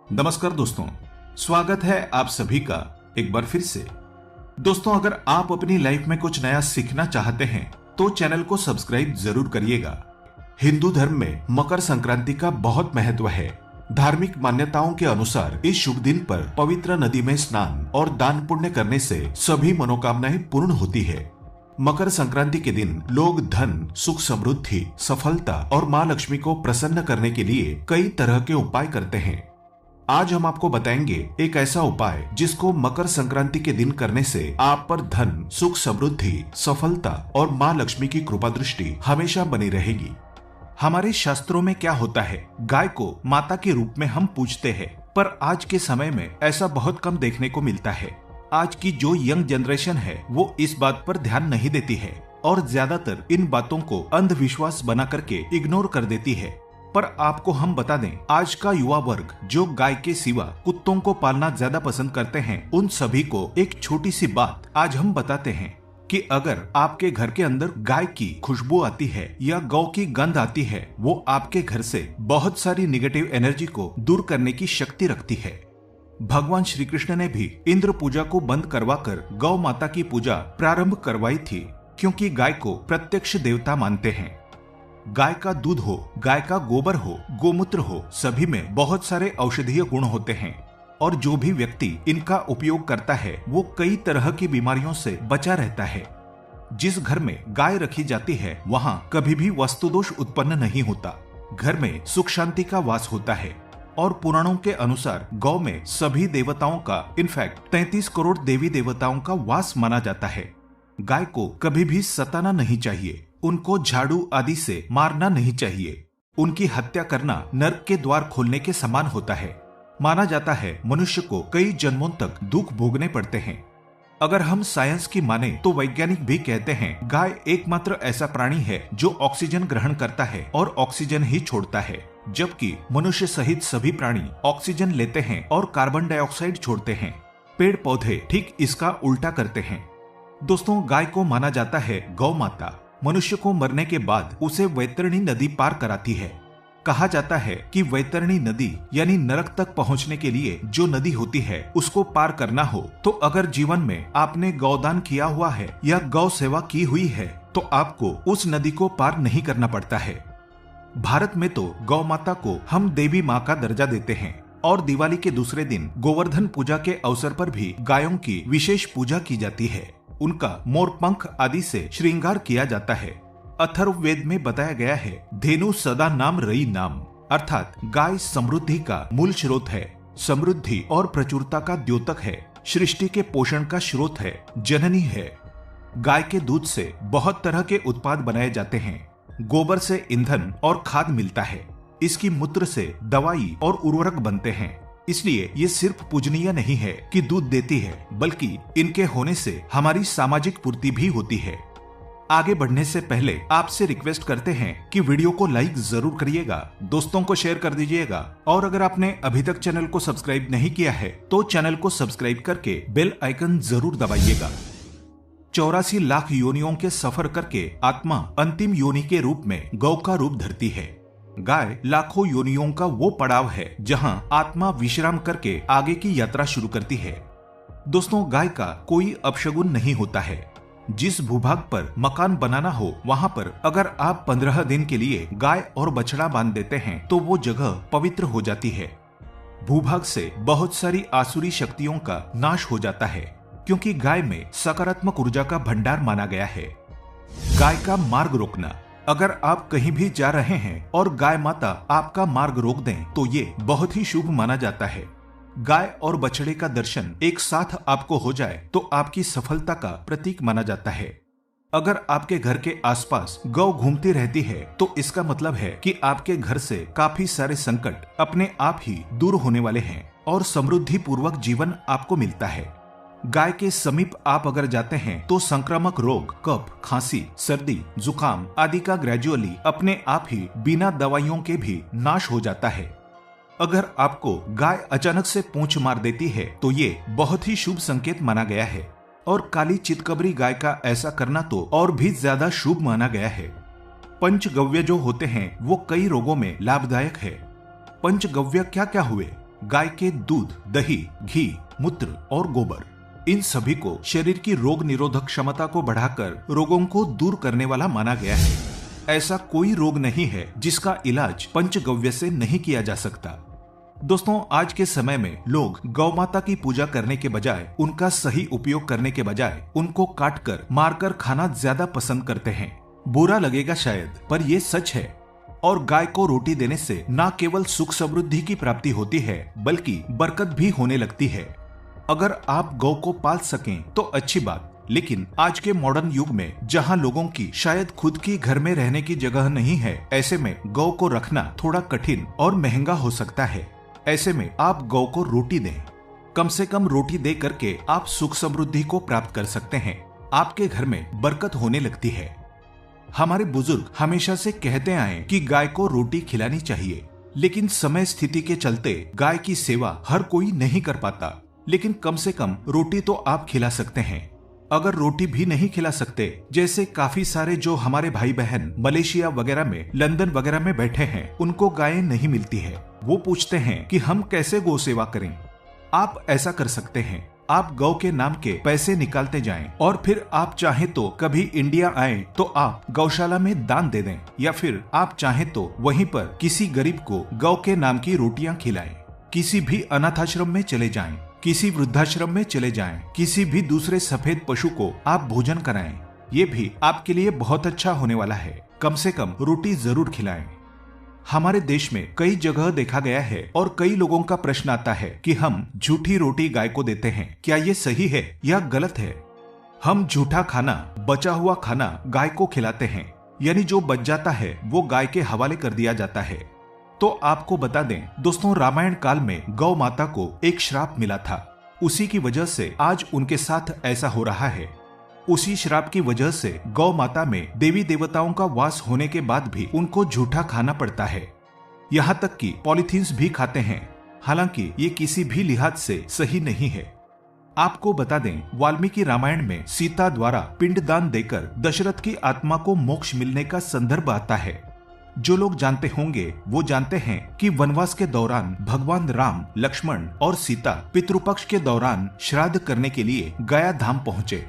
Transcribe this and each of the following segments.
नमस्कार दोस्तों, स्वागत है आप सभी का एक बार फिर से। दोस्तों, अगर आप अपनी लाइफ में कुछ नया सीखना चाहते हैं तो चैनल को सब्सक्राइब जरूर करिएगा। हिंदू धर्म में मकर संक्रांति का बहुत महत्व है। धार्मिक मान्यताओं के अनुसार इस शुभ दिन पर पवित्र नदी में स्नान और दान पुण्य करने से सभी मनोकामनाएं पूर्ण होती है। मकर संक्रांति के दिन लोग धन, सुख, समृद्धि, सफलता और माँ लक्ष्मी को प्रसन्न करने के लिए कई तरह के उपाय करते हैं। आज हम आपको बताएंगे एक ऐसा उपाय जिसको मकर संक्रांति के दिन करने से आप पर धन, सुख, समृद्धि, सफलता और माँ लक्ष्मी की कृपा दृष्टि हमेशा बनी रहेगी। हमारे शास्त्रों में क्या होता है, गाय को माता के रूप में हम पूजते हैं, पर आज के समय में ऐसा बहुत कम देखने को मिलता है। आज की जो यंग जनरेशन है वो इस बात पर ध्यान नहीं देती है और ज्यादातर इन बातों को अंधविश्वास बना करके इग्नोर कर देती है। पर आपको हम बता दें, आज का युवा वर्ग जो गाय के सिवा कुत्तों को पालना ज्यादा पसंद करते हैं, उन सभी को एक छोटी सी बात आज हम बताते हैं कि अगर आपके घर के अंदर गाय की खुशबू आती है या गौ की गंध आती है, वो आपके घर से बहुत सारी निगेटिव एनर्जी को दूर करने की शक्ति रखती है। भगवान श्री कृष्ण ने भी इंद्र पूजा को बंद करवाकर गौ माता की पूजा प्रारंभ करवाई थी, क्योंकि गाय को प्रत्यक्ष देवता मानते हैं। गाय का दूध हो, गाय का गोबर हो, गोमूत्र हो, सभी में बहुत सारे औषधीय गुण होते हैं और जो भी व्यक्ति इनका उपयोग करता है वो कई तरह की बीमारियों से बचा रहता है। जिस घर में गाय रखी जाती है वहाँ कभी भी वास्तु दोष उत्पन्न नहीं होता, घर में सुख शांति का वास होता है। और पुराणों के अनुसार गौ में सभी देवताओं का, इनफैक्ट 33 करोड़ देवी देवताओं का वास माना जाता है। गाय को कभी भी सताना नहीं चाहिए, उनको झाड़ू आदि से मारना नहीं चाहिए। उनकी हत्या करना नरक के द्वार खोलने के समान होता है। माना जाता है मनुष्य को कई जन्मों तक दुख भोगने पड़ते हैं। अगर हम साइंस की माने तो वैज्ञानिक भी कहते हैं गाय एकमात्र ऐसा प्राणी है जो ऑक्सीजन ग्रहण करता है और ऑक्सीजन ही छोड़ता है, जबकि मनुष्य सहित सभी प्राणी ऑक्सीजन लेते हैं और कार्बन डाइऑक्साइड छोड़ते हैं। पेड़ पौधे ठीक इसका उल्टा करते हैं। दोस्तों, गाय को माना जाता है गौ माता। मनुष्य को मरने के बाद उसे वैतरणी नदी पार कराती है। कहा जाता है कि वैतरणी नदी यानी नरक तक पहुंचने के लिए जो नदी होती है उसको पार करना हो तो अगर जीवन में आपने गौदान किया हुआ है या गौ सेवा की हुई है तो आपको उस नदी को पार नहीं करना पड़ता है। भारत में तो गौ माता को हम देवी माँ का दर्जा देते हैं और दिवाली के दूसरे दिन गोवर्धन पूजा के अवसर पर भी गायों की विशेष पूजा की जाती है। उनका मोर पंख आदि से श्रृंगार किया जाता है। अथर्ववेद में बताया गया है, धेनु सदा नाम रई नाम, अर्थात गाय समृद्धि का मूल स्रोत है, समृद्धि और प्रचुरता का द्योतक है, सृष्टि के पोषण का स्रोत है, जननी है। गाय के दूध से बहुत तरह के उत्पाद बनाए जाते हैं। गोबर से ईंधन और खाद मिलता है। इसकी मूत्र से दवाई और उर्वरक बनते हैं। इसलिए ये सिर्फ पूजनीय नहीं है कि दूध देती है, बल्कि इनके होने से हमारी सामाजिक पूर्ति भी होती है। आगे बढ़ने से पहले आपसे रिक्वेस्ट करते हैं कि वीडियो को लाइक जरूर करिएगा, दोस्तों को शेयर कर दीजिएगा और अगर आपने अभी तक चैनल को सब्सक्राइब नहीं किया है तो चैनल को सब्सक्राइब करके बेल आइकन जरूर दबाइएगा। 84 लाख योनियों के सफर करके आत्मा अंतिम योनि के रूप में गौ का रूप धरती है। गाय लाखों योनियों का वो पड़ाव है जहां आत्मा विश्राम करके आगे की यात्रा शुरू करती है। दोस्तों, गाय का कोई अपशगुन नहीं होता है। जिस भूभाग पर मकान बनाना हो वहां पर अगर आप 15 दिन के लिए गाय और बछड़ा बांध देते हैं तो वो जगह पवित्र हो जाती है। भूभाग से बहुत सारी आसुरी शक्तियों का नाश हो जाता है, क्योंकि गाय में सकारात्मक ऊर्जा का भंडार माना गया है। गाय का मार्ग रोकना, अगर आप कहीं भी जा रहे हैं और गाय माता आपका मार्ग रोक दें तो ये बहुत ही शुभ माना जाता है। गाय और बछड़े का दर्शन एक साथ आपको हो जाए तो आपकी सफलता का प्रतीक माना जाता है। अगर आपके घर के आसपास गौ घूमती रहती है तो इसका मतलब है कि आपके घर से काफी सारे संकट अपने आप ही दूर होने वाले हैं और समृद्धि पूर्वक जीवन आपको मिलता है। गाय के समीप आप अगर जाते हैं तो संक्रामक रोग, कफ, खांसी, सर्दी, जुकाम आदि का ग्रेजुअली अपने आप ही बिना दवाइयों के भी नाश हो जाता है। अगर आपको गाय अचानक से पूंछ मार देती है तो ये बहुत ही शुभ संकेत माना गया है और काली चितकबरी गाय का ऐसा करना तो और भी ज्यादा शुभ माना गया है। पंचगव्य जो होते हैं वो कई रोगों में लाभदायक है। पंचगव्य क्या क्या हुए? गाय के दूध, दही, घी, मूत्र और गोबर, इन सभी को शरीर की रोग निरोधक क्षमता को बढ़ाकर रोगों को दूर करने वाला माना गया है। ऐसा कोई रोग नहीं है जिसका इलाज पंचगव्य से नहीं किया जा सकता। दोस्तों, आज के समय में लोग गौ माता की पूजा करने के बजाय, उनका सही उपयोग करने के बजाय उनको काटकर मारकर खाना ज्यादा पसंद करते हैं। बुरा लगेगा शायद, पर ये सच है। और गाय को रोटी देने से न केवल सुख समृद्धि की प्राप्ति होती है, बल्कि बरकत भी होने लगती है। अगर आप गौ को पाल सकें तो अच्छी बात, लेकिन आज के मॉडर्न युग में जहां लोगों की शायद खुद की घर में रहने की जगह नहीं है, ऐसे में गौ को रखना थोड़ा कठिन और महंगा हो सकता है। ऐसे में आप गौ को रोटी दें। कम से कम रोटी दे करके आप सुख समृद्धि को प्राप्त कर सकते हैं। आपके घर में बरकत होने लगती है। हमारे बुजुर्ग हमेशा से कहते आए कि गाय को रोटी खिलानी चाहिए, लेकिन समय स्थिति के चलते गाय की सेवा हर कोई नहीं कर पाता। लेकिन कम से कम रोटी तो आप खिला सकते हैं। अगर रोटी भी नहीं खिला सकते, जैसे काफी सारे जो हमारे भाई बहन मलेशिया वगैरह में, लंदन वगैरह में बैठे हैं, उनको गायें नहीं मिलती है। वो पूछते हैं कि हम कैसे गौ सेवा करें। आप ऐसा कर सकते हैं, आप गौ के नाम के पैसे निकालते जाएं और फिर आप चाहें तो कभी इंडिया आए तो आप गौशाला में दान दे दें, या फिर आप चाहें तो वहीं पर किसी गरीब को गौ के नाम की रोटियां खिलाएं। किसी भी अनाथाश्रम में चले जाएं, किसी वृद्धाश्रम में चले जाएं, किसी भी दूसरे सफेद पशु को आप भोजन कराएं। ये भी आपके लिए बहुत अच्छा होने वाला है। कम से कम रोटी जरूर खिलाएं। हमारे देश में कई जगह देखा गया है और कई लोगों का प्रश्न आता है कि हम झूठी रोटी गाय को देते हैं, क्या ये सही है या गलत है? हम झूठा खाना, बचा हुआ खाना गाय को खिलाते हैं, यानी जो बच जाता है वो गाय के हवाले कर दिया जाता है। तो आपको बता दें दोस्तों, रामायण काल में गौ माता को एक श्राप मिला था। उसी की वजह से आज उनके साथ ऐसा हो रहा है। उसी श्राप की वजह से गौ माता में देवी देवताओं का वास होने के बाद भी उनको झूठा खाना पड़ता है। यहाँ तक कि पॉलीथीन्स भी खाते हैं। हालांकि ये किसी भी लिहाज से सही नहीं है। आपको बता दें, वाल्मीकि रामायण में सीता द्वारा पिंडदान देकर दशरथ की आत्मा को मोक्ष मिलने का संदर्भ आता है। जो लोग जानते होंगे वो जानते हैं कि वनवास के दौरान भगवान राम, लक्ष्मण और सीता पितृपक्ष के दौरान श्राद्ध करने के लिए गया धाम पहुँचे।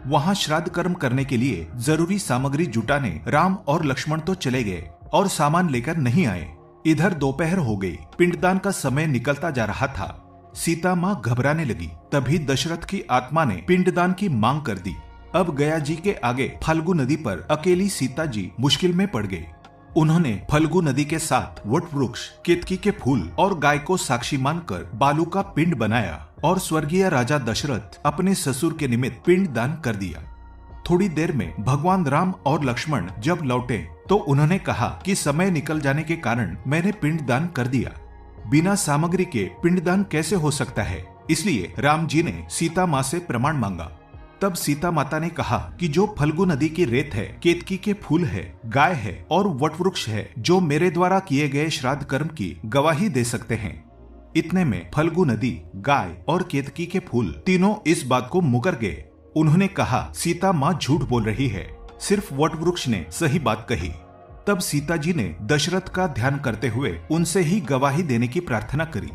वहां श्राद्ध कर्म करने के लिए जरूरी सामग्री जुटाने राम और लक्ष्मण तो चले गए और सामान लेकर नहीं आए। इधर दोपहर हो गई, पिंडदान का समय निकलता जा रहा था। सीता माँ घबराने लगी। तभी दशरथ की आत्मा ने पिंडदान की मांग कर दी। अब गया जी के आगे फल्गु नदी पर अकेली सीता जी मुश्किल में पड़ गई। उन्होंने फल्गु नदी के साथ वट वृक्ष, केतकी के फूल और गाय को साक्षी मानकर बालू का पिंड बनाया और स्वर्गीय राजा दशरथ अपने ससुर के निमित्त पिंड दान कर दिया। थोड़ी देर में भगवान राम और लक्ष्मण जब लौटे तो उन्होंने कहा कि समय निकल जाने के कारण मैंने पिंड दान कर दिया। बिना सामग्री के पिंडदान कैसे हो सकता है? इसलिए राम जी ने सीता माँ से प्रमाण मांगा। तब सीता माता ने कहा कि जो फल्गु नदी की रेत है, केतकी के फूल है, गाय है और वटवृक्ष है, जो मेरे द्वारा किए गए श्राद्ध कर्म की गवाही दे सकते हैं। इतने में फल्गु नदी, गाय और केतकी के फूल तीनों इस बात को मुकर गए। उन्होंने कहा, सीता माँ झूठ बोल रही है, सिर्फ वटवृक्ष ने सही बात कही। तब सीता जी ने दशरथ का ध्यान करते हुए उनसे ही गवाही देने की प्रार्थना करी।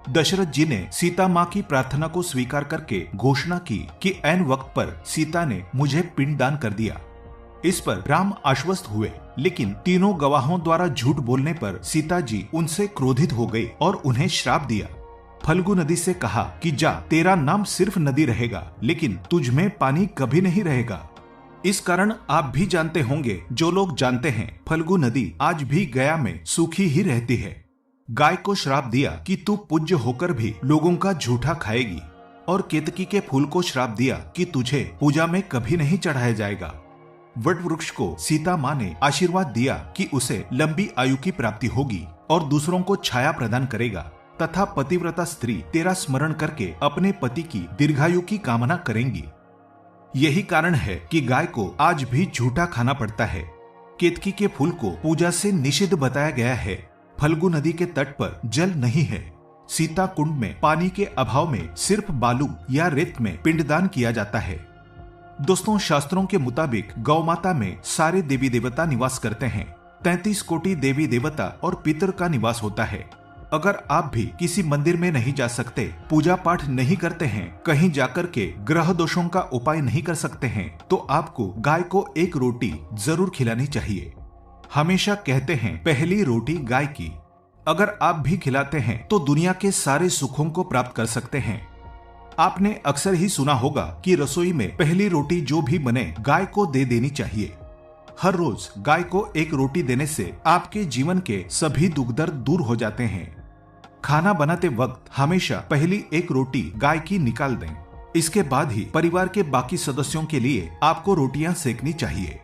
दशरथ जी ने सीता माँ की प्रार्थना को स्वीकार करके घोषणा की कि ऐन वक्त पर सीता ने मुझे पिंडदान कर दिया। इस पर राम आश्वस्त हुए, लेकिन तीनों गवाहों द्वारा झूठ बोलने पर सीता जी उनसे क्रोधित हो गई और उन्हें श्राप दिया। फल्गु नदी से कहा कि जा, तेरा नाम सिर्फ नदी रहेगा, लेकिन तुझ में पानी कभी नहीं रहेगा। इस कारण आप भी जानते होंगे, जो लोग जानते हैं, फल्गु नदी आज भी गया में सूखी ही रहती है। गाय को श्राप दिया कि तू पूज्य होकर भी लोगों का झूठा खाएगी, और केतकी के फूल को श्राप दिया कि तुझे पूजा में कभी नहीं चढ़ाया जाएगा। वट वृक्ष को सीता माँ ने आशीर्वाद दिया कि उसे लंबी आयु की प्राप्ति होगी और दूसरों को छाया प्रदान करेगा, तथा पतिव्रता स्त्री तेरा स्मरण करके अपने पति की दीर्घायु की कामना करेंगी। यही कारण है कि गाय को आज भी झूठा खाना पड़ता है। केतकी के फूल को पूजा से निषिद्ध बताया गया है। फल्गु नदी के तट पर जल नहीं है। सीता कुंड में पानी के अभाव में सिर्फ बालू या रेत में पिंडदान किया जाता है। दोस्तों, शास्त्रों के मुताबिक गौ माता में सारे देवी देवता निवास करते हैं। 33 कोटि देवी देवता और पितर का निवास होता है। अगर आप भी किसी मंदिर में नहीं जा सकते, पूजा पाठ नहीं करते हैं, कहीं जाकर के ग्रह दोषों का उपाय नहीं कर सकते हैं, तो आपको गाय को एक रोटी जरूर खिलानी चाहिए। हमेशा कहते हैं पहली रोटी गाय की। अगर आप भी खिलाते हैं तो दुनिया के सारे सुखों को प्राप्त कर सकते हैं। आपने अक्सर ही सुना होगा कि रसोई में पहली रोटी जो भी बने गाय को दे देनी चाहिए। हर रोज गाय को एक रोटी देने से आपके जीवन के सभी दुख दर्द दूर हो जाते हैं। खाना बनाते वक्त हमेशा पहली एक रोटी गाय की निकाल दें। इसके बाद ही परिवार के बाकी सदस्यों के लिए आपको रोटियां सेकनी चाहिए।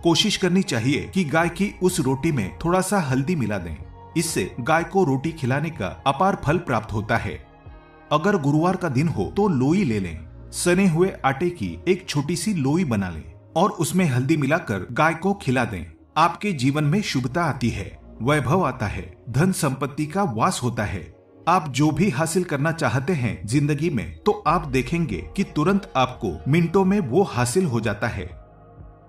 कोशिश करनी चाहिए कि गाय की उस रोटी में थोड़ा सा हल्दी मिला दें। इससे गाय को रोटी खिलाने का अपार फल प्राप्त होता है। अगर गुरुवार का दिन हो तो लोई ले लें। सने हुए आटे की एक छोटी सी लोई बना लें और उसमें हल्दी मिलाकर गाय को खिला दें। आपके जीवन में शुभता आती है, वैभव आता है, धन संपत्ति का वास होता है। आप जो भी हासिल करना चाहते हैं जिंदगी में, तो आप देखेंगे कि तुरंत आपको मिनटों में वो हासिल हो जाता है।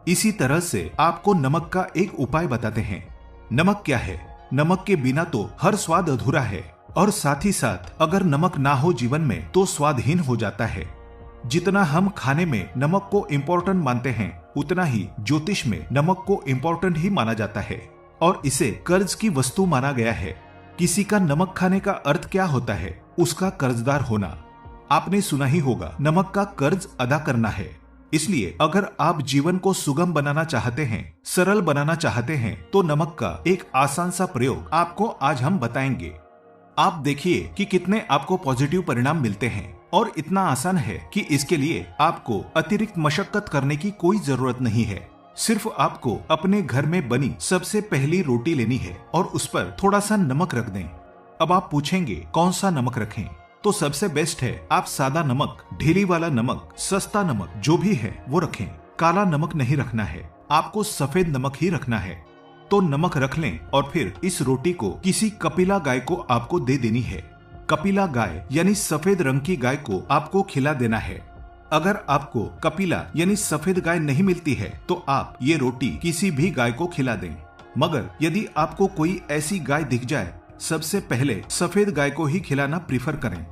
इसी तरह से आपको नमक का एक उपाय बताते हैं। नमक क्या है? नमक के बिना तो हर स्वाद अधूरा है, और साथ ही साथ अगर नमक ना हो जीवन में तो स्वादहीन हो जाता है। जितना हम खाने में नमक को इम्पोर्टेंट मानते हैं, उतना ही ज्योतिष में नमक को इम्पोर्टेंट ही माना जाता है और इसे कर्ज की वस्तु माना गया है। किसी का नमक खाने का अर्थ क्या होता है? उसका कर्जदार होना। आपने सुना ही होगा, नमक का कर्ज अदा करना है। इसलिए अगर आप जीवन को सुगम बनाना चाहते हैं, सरल बनाना चाहते हैं, तो नमक का एक आसान सा प्रयोग आपको आज हम बताएंगे। आप देखिए कि कितने आपको पॉजिटिव परिणाम मिलते हैं, और इतना आसान है कि इसके लिए आपको अतिरिक्त मशक्कत करने की कोई जरूरत नहीं है। सिर्फ आपको अपने घर में बनी सबसे पहली रोटी लेनी है और उस पर थोड़ा सा नमक रख दें। अब आप पूछेंगे कौन सा नमक रखें? तो सबसे बेस्ट है आप सादा नमक, ढीली वाला नमक, सस्ता नमक जो भी है वो रखें। काला नमक नहीं रखना है, आपको सफेद नमक ही रखना है। तो नमक रख लें और फिर इस रोटी को किसी कपिला गाय को आपको दे देनी है। कपिला गाय यानी सफेद रंग की गाय को आपको खिला देना है। अगर आपको कपिला यानी सफेद गाय नहीं मिलती है तो आप ये रोटी किसी भी गाय को खिला दें। मगर यदि आपको कोई ऐसी गाय दिख जाए, सबसे पहले सफेद गाय को ही खिलाना प्रीफर करें।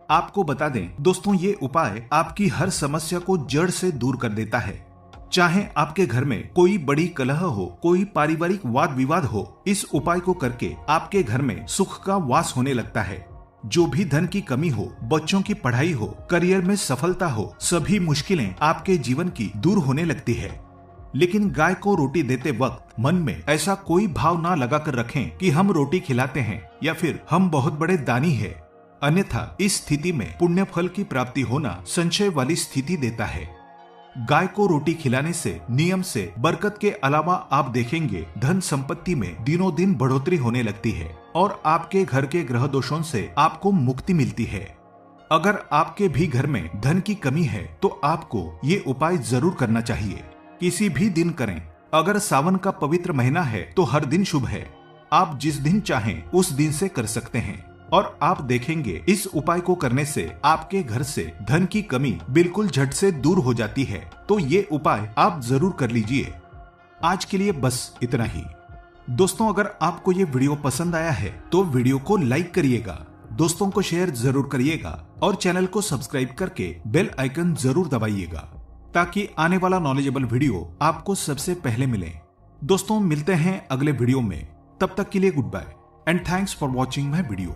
आपको बता दें दोस्तों, ये उपाय आपकी हर समस्या को जड़ से दूर कर देता है। चाहे आपके घर में कोई बड़ी कलह हो, कोई पारिवारिक वाद विवाद हो, इस उपाय को करके आपके घर में सुख का वास होने लगता है। जो भी धन की कमी हो, बच्चों की पढ़ाई हो, करियर में सफलता हो, सभी मुश्किलें आपके जीवन की दूर होने लगती है। लेकिन गाय को रोटी देते वक्त मन में ऐसा कोई भाव ना लगाकर रखें कि हम रोटी खिलाते हैं या फिर हम बहुत बड़े दानी हैं। अन्यथा इस स्थिति में पुण्य फल की प्राप्ति होना संशय वाली स्थिति देता है। गाय को रोटी खिलाने से नियम से बरकत के अलावा आप देखेंगे धन संपत्ति में दिनों दिन बढ़ोतरी होने लगती है और आपके घर के ग्रह दोषों से आपको मुक्ति मिलती है। अगर आपके भी घर में धन की कमी है तो आपको ये उपाय जरूर करना चाहिए। किसी भी दिन करें। अगर सावन का पवित्र महीना है तो हर दिन शुभ है। आप जिस दिन चाहें उस दिन से कर सकते हैं और आप देखेंगे इस उपाय को करने से आपके घर से धन की कमी बिल्कुल झट से दूर हो जाती है। तो ये उपाय आप जरूर कर लीजिए। आज के लिए बस इतना ही। दोस्तों, अगर आपको ये वीडियो पसंद आया है तो वीडियो को लाइक करिएगा, दोस्तों को शेयर जरूर करिएगा और चैनल को सब्सक्राइब करके बेल आइकन जरूर दबाइएगा ताकि आने वाला नॉलेजेबल वीडियो आपको सबसे पहले मिले। दोस्तों, मिलते हैं अगले वीडियो में। तब तक के लिए good bye and thanks for watching my video.